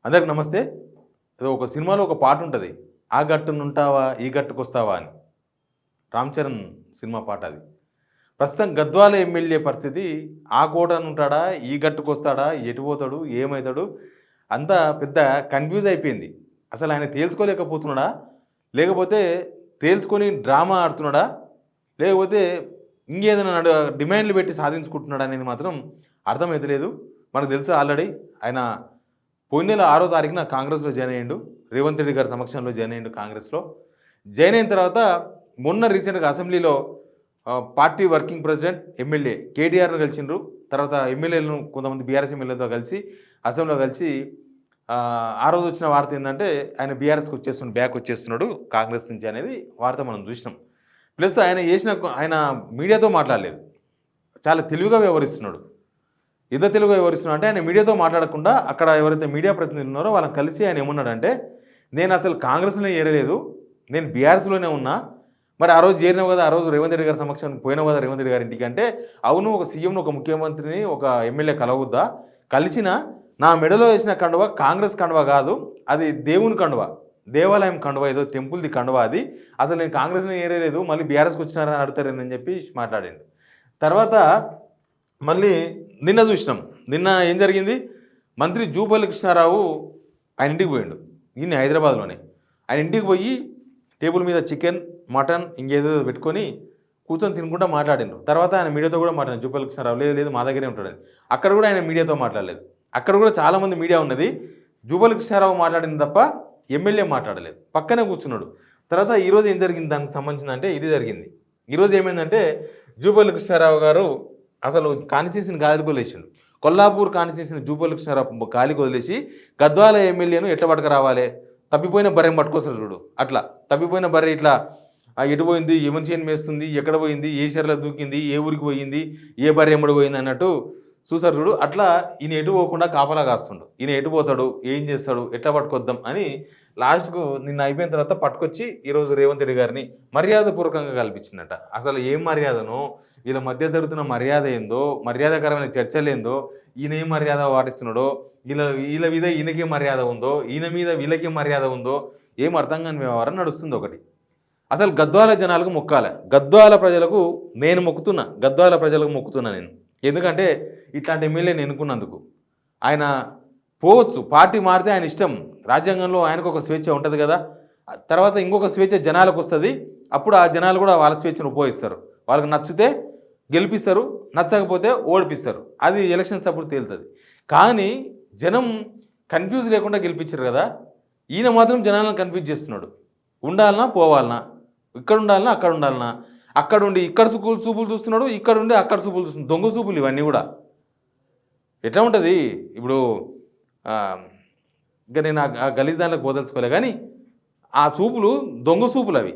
అందరికి నమస్తే. ఏదో ఒక సినిమాలో ఒక పాట ఉంటది. 'ఆ గట్టునుంటావా ఈ గట్టుకొస్తావా' అని. 'రామ్ చరణ్' సినిమా పాట అది. ప్రస్తుతం గద్వాల ఎమ్మెల్యే పరిస్థితి ఆ కోటనుంటాడా? ఈ గట్టుకొస్తాడా? ఎటు పోతాడు? ఏమైతాడు? అంతా పెద్ద కన్‌ఫ్యూజ్ అయిపోయింది. అసలు ఆయన తేల్చుకోలేకపోతున్నాడా? లేకపోతే తేల్చుకొని డ్రామా ఆడుతున్నాడా? లేకపోతే ఇంకేదైనా డిమాండ్‌లు పెట్టి సాధించుకుంటున్నాడా అనేది మాత్రం అర్థమైతలేదు. మనకు తెలుసు ఆల్రెడీ ఆయన పోయిన నెల 6వ తారీఖున కాంగ్రెస్‌లో జాయిన్ అయ్యిండు. రేవంత్ రెడ్డి గారి సమక్షంలో జాయిన్ అయ్యిండు కాంగ్రెస్‌లో. జాయిన్ అయిన తర్వాత మొన్న రీసెంట్‌గా అసెంబ్లీలో పార్టీ వర్కింగ్ ప్రెసిడెంట్, ఎమ్మెల్యే కేటీఆర్‌ని కలిసిండ్రు. తర్వాత ఎమ్మెల్యేలను కొంతమంది బీఆర్ఎస్ ఎమ్మెల్యేలతో కలిసి అసెంబ్లీలో కలిసి ఆ రోజు వచ్చిన వార్త ఏందంటే ఆయన బీఆర్ఎస్‌కి బ్యాక్ వచ్చేస్తున్నాడు కాంగ్రెస్ నుంచి అనేది వార్త మనం చూసినాం. ప్లస్ ఆయన మీడియాతో మాట్లాడలేదు. చాలా తెలివిగా వ్యవహరిస్తున్నాడు. తెలుగుగా వివరిస్తున్నా అంటే ఆయన మీడియాతో మాట్లాడకుండా అక్కడ ఎవరైతే మీడియా ప్రతినిధులు ఉన్నారో వాళ్ళని కలిసి ఆయన ఏమన్నాడంటే, నేను అసలు కాంగ్రెస్‌లో చేరలేదు, నేను బీఆర్ఎస్‌లోనే ఉన్నా. మరి ఆ రోజు చేరినావు కదా, ఆ రోజు రేవంత్ రెడ్డి గారి సమక్షానికి పోయినావు కదా రేవంత్ రెడ్డి గారి ఇంటికి అంటే, అవును, ఒక సీఎంను, ఒక ముఖ్యమంత్రిని, ఒక ఎమ్మెల్యే కలవద్దా? కలిసిన నా మెడలో వేసిన కండువ కాంగ్రెస్ కండువ కాదు, అది దేవుని కండువ, దేవాలయం కండువ, ఏదో టెంపుల్ది కండువ అది. అసలు నేను కాంగ్రెస్‌లో చేరలేదు, మళ్ళీ బీఆర్ఎస్‌కి వచ్చినారని అడుగుతారని చెప్పి మాట్లాడిండు. తర్వాత మళ్ళీ నిన్న చూసినాం. నిన్న ఏం జరిగింది? మంత్రి జూపల్లి కృష్ణారావు ఆయన ఇంటికి పోయిండు. ఈయన హైదరాబాద్లోనే. ఆయన ఇంటికి పోయి టేబుల్ మీద చికెన్, మటన్ ఇంకేదో పెట్టుకొని కూర్చొని తినుకుంటా మాట్లాడిండ్రు. తర్వాత ఆయన మీడియాతో కూడా మాట్లాడారు. జూపల్లి కృష్ణారావు లేదు లేదు మా దగ్గరే ఉంటాడని. అక్కడ కూడా ఆయన మీడియాతో మాట్లాడలేదు. అక్కడ కూడా చాలామంది మీడియా ఉన్నది. జూపల్లి కృష్ణారావు మాట్లాడింది తప్ప ఎమ్మెల్యే మాట్లాడలేదు. పక్కనే కూర్చున్నాడు. తర్వాత ఈరోజు ఏం జరిగింది దానికి సంబంధించిందంటే ఇది జరిగింది. ఈరోజు ఏమైందంటే జూపల్లి కృష్ణారావు గారు అసలు కాన్స్టిట్యూన్సీని గాలికి వదిలేసిండు. కొల్లాపూర్ కాన్స్టిట్యూన్సీని జూపల్లి కృష్ణారావు గాలికి వదిలేసి గద్వాల ఎమ్మెల్యేను ఎట్లా పట్టుకురావాలి, తప్పిపోయిన బర్రెని పట్టుకొస్తారు చూడు, అట్లా తప్పిపోయిన బర్రె ఇట్లా ఎటు పోయింది, ఏ మనిషి ఏం వేస్తుంది, ఎక్కడ పోయింది, ఏ చెరలో దూకింది, ఏ ఊరికి పోయింది, ఏ బర్రె ఎమ్మడి పోయింది అన్నట్టు చూసారు చూడు. అట్లా ఈయన ఎటు పోకుండా కాపలా కాస్తుండు. ఈయన ఎటు పోతాడు, ఏం చేస్తాడు, ఎట్లా పట్టుకొద్దాం అని లాస్ట్కు నిన్న అయిపోయిన తర్వాత పట్టుకొచ్చి ఈరోజు రేవంత్ రెడ్డి గారిని మర్యాదపూర్వకంగా కల్పించిందట. అసలు ఏం మర్యాదనో, వీళ్ళ మధ్య జరుగుతున్న మర్యాద ఏందో, మర్యాదకరమైన చర్చలు ఏందో, ఈయన ఏం మర్యాద పాటిస్తున్నాడో, వీళ్ళ మీద ఈయనకే మర్యాద ఉందో, ఈయన మీద వీళ్ళకే మర్యాద ఉందో ఏం అర్థం కాని వ్యవహారం నడుస్తుంది ఒకటి. అసలు గద్వాల జనాలకు మొక్కాలి, గద్వాల ప్రజలకు నేను మొక్కుతున్నా, గద్వాల ప్రజలకు మొక్కుతున్నా నేను. ఎందుకంటే ఇట్లాంటి ఎమ్మెల్యేని ఎన్నుకున్నందుకు. ఆయన పోవచ్చు, పార్టీ మారితే ఆయన ఇష్టం, రాజ్యాంగంలో ఆయనకు ఒక స్వేచ్ఛ ఉంటుంది కదా. తర్వాత ఇంకొక స్వేచ్ఛ జనాలకు వస్తుంది. అప్పుడు ఆ జనాలు కూడా వాళ్ళ స్వేచ్ఛను ఉపయోగిస్తారు. వాళ్ళకి నచ్చితే గెలిపిస్తారు, నచ్చకపోతే ఓడిపిస్తారు. అది ఎలక్షన్స్ అప్పుడు తేలుతుంది. కానీ జనం కన్ఫ్యూజ్ లేకుండా గెలిపించారు కదా, ఈయన మాత్రం జనాలను కన్ఫ్యూజ్ చేస్తున్నాడు. ఉండాలన్నా పోవాలన్నా, ఇక్కడ ఉండాలన్నా అక్కడ ఉండాలన్నా, అక్కడ ఉండి ఇక్కడ చూపులు చూస్తున్నాడు, ఇక్కడ ఉండి అక్కడ చూపులు చూస్తున్నాడు. దొంగ చూపులు ఇవన్నీ కూడా. ఎట్లా ఉంటుంది ఇప్పుడు ఇంకా నేను ఆ గలీజ్ దాంట్లోకి పోదలుచుకోలే, కానీ ఆ చూపులు దొంగ చూపులు అవి.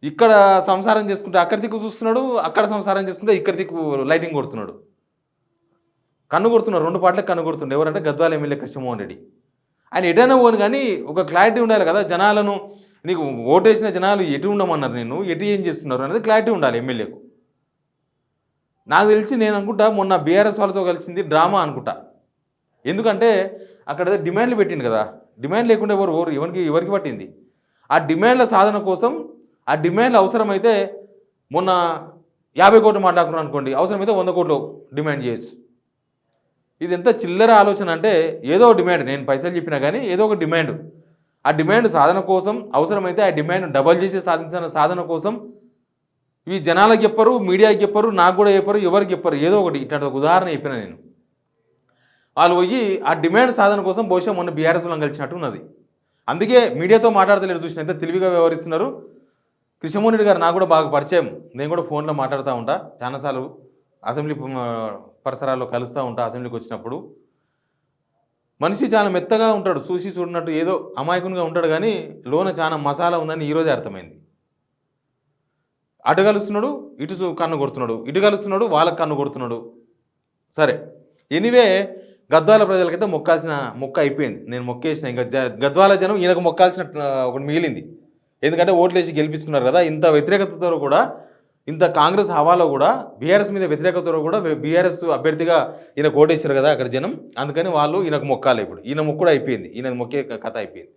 ఇక్కడ సంసారం చేసుకుంటే అక్కడ దిక్కు చూస్తున్నాడు, అక్కడ సంసారం చేసుకుంటే ఇక్కడ దిక్కు లైటింగ్ కొడుతున్నాడు, కన్ను కొడుతున్నాడు, రెండు పాటలకు కన్ను కొడుతుండే. ఎవరంటే గద్వాల ఎమ్మెల్యే కృష్ణమోహన్ రెడ్డి. ఆయన ఎటైనా పోను కానీ ఒక క్లారిటీ ఉండాలి కదా జనాలను. నీకు ఓటేసిన జనాలు ఎటు ఉండమన్నారు, నేను ఎటు ఏం చేస్తున్నారు అనేది క్లారిటీ ఉండాలి ఎమ్మెల్యేకు. నాకు తెలిసి నేను అనుకుంటా మొన్న బీఆర్ఎస్ వాళ్ళతో కలిసింది డ్రామా అనుకుంటా. ఎందుకంటే అక్కడ డిమాండ్లు పెట్టిండు కదా, డిమాండ్ లేకుండా ఎవరికి పట్టింది. ఆ డిమాండ్ల సాధన కోసం, ఆ డిమాండ్లు అవసరమైతే మొన్న 50 కోట్లు మాట్లాడుకున్నాను అనుకోండి, అవసరమైతే 100 కోట్లు డిమాండ్ చేయొచ్చు. ఇది ఎంత చిల్లర ఆలోచన అంటే, ఏదో డిమాండ్, నేను పైసలు చెప్పినా కానీ ఏదో ఒక డిమాండ్, ఆ డిమాండ్ సాధన కోసం, అవసరమైతే ఆ డిమాండ్ డబల్ చేసి సాధించిన సాధన కోసం ఇవి జనాలకు చెప్పరు, మీడియాకి చెప్పరు, నాకు కూడా చెప్పరు, ఎవరికి చెప్పరు. ఏదో ఒకటి ఇట్లాంటి ఒక ఉదాహరణ చెప్పిన నేను. వాళ్ళు పోయి ఆ డిమాండ్ సాధన కోసం బహుశా మొన్న బీఆర్ఎస్ వాళ్ళని కలిసినట్టు ఉన్నది. అందుకే మీడియాతో మాట్లాడతలేరు. చూసిన ఎంత తెలివిగా వ్యవహరిస్తున్నారు. కృష్ణమోహన్ రెడ్డి గారు నాకు కూడా బాగా పరిచయం, నేను కూడా ఫోన్లో మాట్లాడుతూ ఉంటా చాలాసార్లు, అసెంబ్లీ పరిసరాల్లో కలుస్తూ ఉంటా. అసెంబ్లీకి వచ్చినప్పుడు మనిషి చాలా మెత్తగా ఉంటాడు, చూసి చూడనట్టు ఏదో అమాయకునిగా ఉంటాడు, కానీ లోన చాలా మసాలా ఉందని ఈరోజే అర్థమైంది. అటు కలుస్తున్నాడు, ఇటు కన్ను కొడుతున్నాడు, ఇటు కలుస్తున్నాడు, వాళ్ళకి కన్ను కొడుతున్నాడు. సరే, ఎనీవే గద్వాల ప్రజలకైతే మొక్క అయిపోయింది. నేను మొక్కేసిన. ఇంకా గద్వాల జనం ఈయనకు మొక్కాల్సిన ఒకటి మిగిలింది. ఎందుకంటే ఓట్లేసి గెలిపించుకున్నారు కదా. ఇంత వ్యతిరేకతతో కూడా ఇంత కాంగ్రెస్ హవాలో కూడా బీఆర్ఎస్ మీద వ్యతిరేకతలో కూడా బీఆర్ఎస్ అభ్యర్థిగా ఈయన ఓటేశారు కదా అక్కడ జనం, అందుకని వాళ్ళు ఈయనకు మొక్కాలి. ఇప్పుడు ఈయన మొక్కుడు అయిపోయింది, ఈయన మొక్కే కథ అయిపోయింది.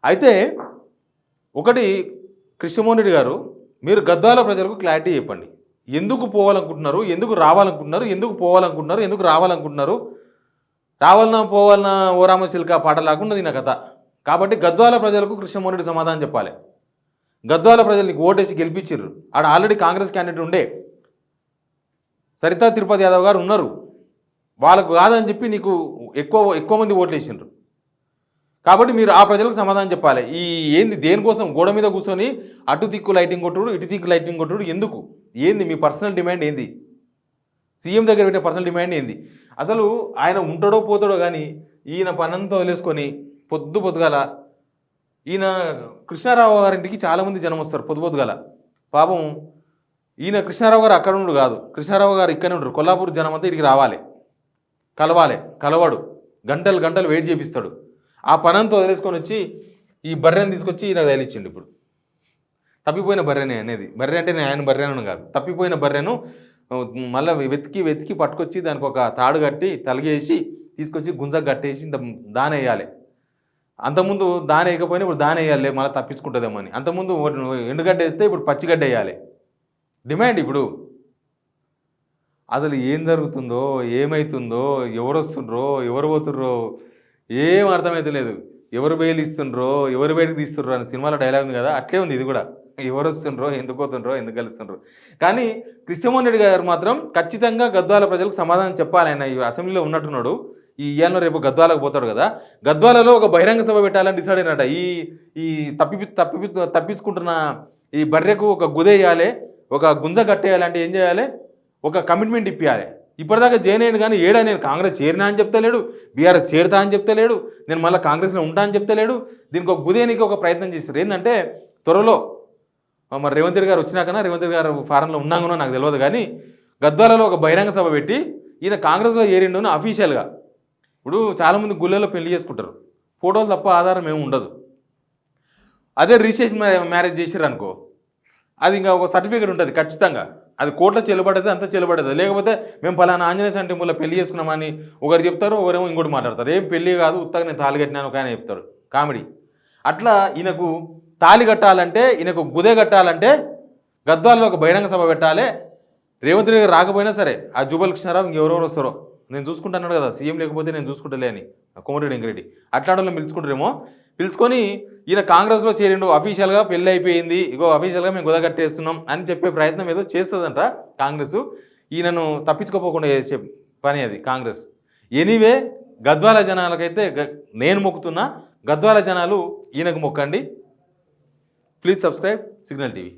అయితే ఒకటి కృష్ణమోహన్ రెడ్డి గారు, మీరు గద్వాల ప్రజలకు క్లారిటీ చెప్పండి. ఎందుకు పోవాలనుకుంటున్నారు, ఎందుకు రావాలనుకుంటున్నారు, ఎందుకు పోవాలనుకుంటున్నారు, ఎందుకు రావాలనుకుంటున్నారు? రావాలన్నా పోవాలన్నా ఓ రామచిలుక పాట లాగున్నది నా కథ. కాబట్టి గద్వాల ప్రజలకు కృష్ణమోహన్ రెడ్డి సమాధానం చెప్పాలి. గద్వాల ప్రజలు నీకు ఓటేసి గెలిపించారు. ఆడ ఆల్రెడీ కాంగ్రెస్ క్యాండిడేట్ ఉండే, సరితా తిరుపతి యాదవ్ గారు ఉన్నారు. వాళ్ళకు కాదని చెప్పి నీకు ఎక్కువ మంది ఓట్లు వేసిండ్రు. కాబట్టి మీరు ఆ ప్రజలకు సమాధానం చెప్పాలి. ఈ ఏంది, దేనికోసం గోడ మీద కూర్చొని అటు దిక్కు లైటింగ్ కొట్టుడు, ఇటు దిక్కు లైటింగ్ కొట్టుడు ఎందుకు? ఏంది మీ పర్సనల్ డిమాండ్ ఏంది? సీఎం దగ్గర పెట్టే పర్సనల్ డిమాండ్ ఏంది? అసలు ఆయన ఉంటాడో పోతాడో కానీ ఈయన పనంతా వదిలేసుకొని పొద్దుగాల ఈయన కృష్ణారావు గారింటికి చాలామంది జనం వస్తారు పొద్దుగల. పాపం ఈయన కృష్ణారావు గారు అక్కడ ఉండు కాదు, కృష్ణారావు గారు ఇక్కడనే ఉంటారు. కొల్లాపూర్ జనం అంతా ఇక్కడికి రావాలి, కలవాడు, గంటలు వెయిట్ చేపిస్తాడు. ఆ పనంతా వదిలేసుకొని వచ్చి ఈ బర్రెని తీసుకొచ్చి ఈయన తగిలిచ్చిండు. ఇప్పుడు తప్పిపోయిన బర్రెనే అనేది, బర్రె అంటే నేను ఆయన బర్రెను కాదు, తప్పిపోయిన బర్రెను మళ్ళీ వెతికి పట్టుకొచ్చి దానికి ఒక తాడు కట్టి తలిగేసి తీసుకొచ్చి గుంజకు కట్టేసి దాన వేయాలి. అంతకుముందు దాన వేయకపోయినా ఇప్పుడు దాన వేయాలి, మళ్ళీ తప్పించుకుంటుందేమో అని. అంతకుముందు ఎండుగడ్డ వేస్తే ఇప్పుడు పచ్చిగడ్డ వేయాలి డిమాండ్. ఇప్పుడు అసలు ఏం జరుగుతుందో, ఏమవుతుందో, ఎవరు వస్తుండ్రో, ఎవరు పోతుండ్రో ఏం అర్థమైతే లేదు. ఎవరు బెయిల్ ఇస్తుండ్రో, ఎవరు బయటకు తీస్తుండ్రో అని సినిమాలో డైలాగ్ ఉంది కదా, అట్లే ఉంది ఇది కూడా. ఎవరు వస్తుండ్రో, ఎందుకు పోతుండ్రో, ఎందుకు కలుస్తుండ్రో. కానీ కృష్ణమోహన్ రెడ్డి గారు మాత్రం ఖచ్చితంగా గద్వాల ప్రజలకు సమాధానం చెప్పాలి. ఆయన ఈ అసెంబ్లీలో ఉన్నట్టున్నాడు, ఈ ఇయ్యాలను రేపు గద్వాలకు పోతాడు కదా, గద్వాలలో ఒక బహిరంగ సభ పెట్టాలని డిసైడ్ అయినట. ఈ తప్పించుకుంటున్న ఈ బర్రెకు ఒక గుదేయాలి, ఒక గుంజ కట్టేయాలంటే ఏం చేయాలి? ఒక కమిట్మెంట్ ఇప్పించాలి. ఇప్పటిదాకా జైన్ అయ్యాడు కానీ నేను కాంగ్రెస్ చేరినా అని చెప్తలేడు, బీఆర్ఎస్ చేరుతా అని చెప్తలేడు, నేను మళ్ళీ కాంగ్రెస్లో ఉంటా అని చెప్తలేడు. దీనికి ఒక గుదేనికి ఒక ప్రయత్నం చేస్తారు. ఏంటంటే త్వరలో మరి రేవంత్ రెడ్డి గారు వచ్చినాకన్నా, రేవంత్ రెడ్డి గారు ఫారంలో ఉన్నాకనో నాకు తెలియదు కానీ గద్వాలలో ఒక బహిరంగ సభ పెట్టి ఈయన కాంగ్రెస్లో చేరిండు అని అఫీషియల్గా. ఇప్పుడు చాలామంది గుళ్ళలో పెళ్లి చేసుకుంటారు, ఫోటోలు తప్ప ఆధారం ఏమి ఉండదు. అదే రిజిస్ట్రేషన్ మ్యారేజ్ చేసారు అనుకో, అది ఇంకా ఒక సర్టిఫికేట్ ఉంటుంది ఖచ్చితంగా, అది కోర్టులో చెల్లబడేది, అంతా చెల్లబడేది. లేకపోతే మేము పలానా ఆంజనేయ స్వామి టెంపుల్లో పెళ్లి చేసుకున్నామని ఒకరు చెప్తారు, ఒకరేమో ఇంకోటి మాట్లాడతారు. ఏం పెళ్లి కాదు, ఉత్తగా నేను తాళి కట్టినాను ఒక ఆయన చెప్తాడు, కామెడీ. అట్లా ఈయనకు తాళి కట్టాలంటే, ఈయనకు గుదే కట్టాలంటే గద్వాల్లో ఒక బహిరంగ సభ పెట్టాలి. రేవంత్ రెడ్డి రాకపోయినా సరే ఆ జుబల్ కృష్ణారావు ఇంకెవరెవరు వస్తారో నేను చూసుకుంటున్నాడు కదా, సీఎం లేకపోతే నేను చూసుకుంటలే అని కోమటిరెడ్డి వెంకరెడ్డి అట్లాంటి పిలుచుకుంటారేమో. పిలుచుకొని ఈయన కాంగ్రెస్లో చేరిండు, అఫీషియల్గా పెళ్ళి అయిపోయింది, ఇగో అఫీషియల్గా మేము కుదగట్టేస్తున్నాం అని చెప్పే ప్రయత్నం ఏదో చేస్తుందంట కాంగ్రెస్. ఈయనను తప్పించుకోపోకుండా చేసే పని అది కాంగ్రెస్. ఎనీవే గద్వాల జనాలకైతే నేను మొక్కుతున్నా, గద్వాల జనాలు ఈయనకు మొక్కండి. Please subscribe Signal TV.